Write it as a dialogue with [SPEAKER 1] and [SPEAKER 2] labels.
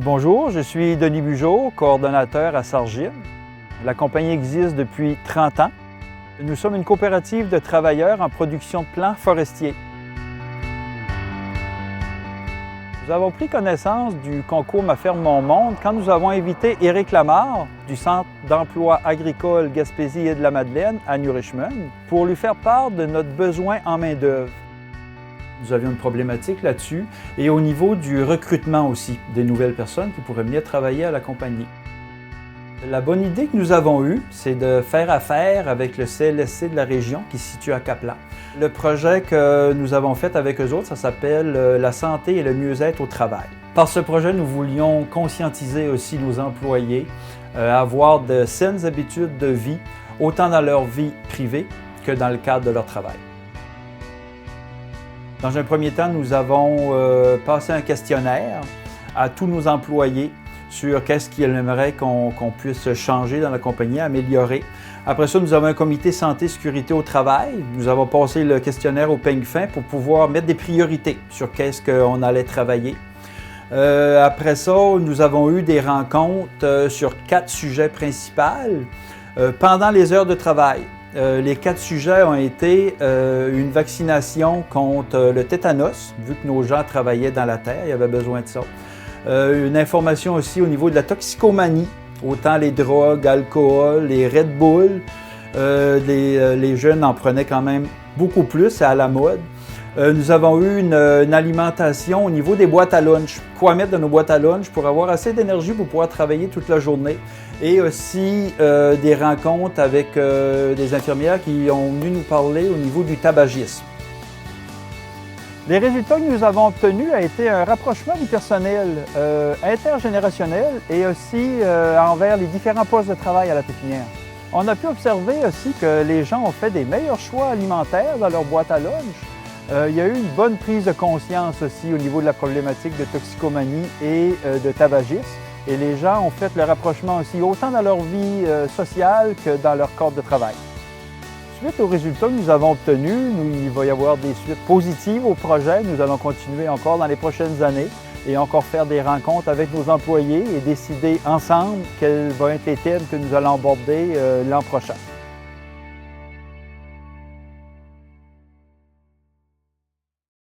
[SPEAKER 1] Bonjour, je suis Denis Bugeaud, coordonnateur à Sargine. La compagnie existe depuis 30 ans. Nous sommes une coopérative de travailleurs en production de plants forestiers. Nous avons pris connaissance du concours Ma ferme Mon Monde quand nous avons invité Éric Lamarre du Centre d'emploi agricole Gaspésie et de la Madeleine à New Richmond pour lui faire part de notre besoin en main-d'œuvre. Nous avions une problématique là-dessus et au niveau du recrutement aussi des nouvelles personnes qui pourraient venir travailler à la compagnie. La bonne idée que nous avons eue, c'est de faire affaire avec le CLSC de la région qui se situe à Kaplan. Le projet que nous avons fait avec eux autres, ça s'appelle la santé et le mieux-être au travail. Par ce projet, nous voulions conscientiser aussi nos employés à avoir de saines habitudes de vie, autant dans leur vie privée que dans le cadre de leur travail. Dans un premier temps, nous avons passé un questionnaire à tous nos employés sur qu'est-ce qu'ils aimeraient qu'on puisse changer dans la compagnie, améliorer. Après ça, nous avons un comité santé-sécurité au travail. Nous avons passé le questionnaire au peigne fin pour pouvoir mettre des priorités sur qu'est-ce qu'on allait travailler. Après ça, nous avons eu des rencontres sur 4 sujets principaux pendant les heures de travail. Les 4 sujets ont été une vaccination contre le tétanos, vu que nos gens travaillaient dans la terre, il y avait besoin de ça. Une information aussi au niveau de la toxicomanie, autant les drogues, alcool, les Red Bull. Les jeunes en prenaient quand même beaucoup plus, c'est à la mode. Nous avons eu une alimentation au niveau des boîtes à lunch. Quoi mettre dans nos boîtes à lunch pour avoir assez d'énergie pour pouvoir travailler toute la journée. Et aussi des rencontres avec des infirmières qui ont venu nous parler au niveau du tabagisme. Les résultats que nous avons obtenus ont été un rapprochement du personnel intergénérationnel et aussi envers les différents postes de travail à la pépinière. On a pu observer aussi que les gens ont fait des meilleurs choix alimentaires dans leur boîte à lunch. Il y a eu une bonne prise de conscience aussi au niveau de la problématique de toxicomanie et de tabagisme. Et les gens ont fait le rapprochement aussi autant dans leur vie sociale que dans leur cadre de travail. Suite aux résultats que nous avons obtenus, il va y avoir des suites positives au projet. Nous allons continuer encore dans les prochaines années et encore faire des rencontres avec nos employés et décider ensemble quels vont être les thèmes que nous allons aborder l'an prochain.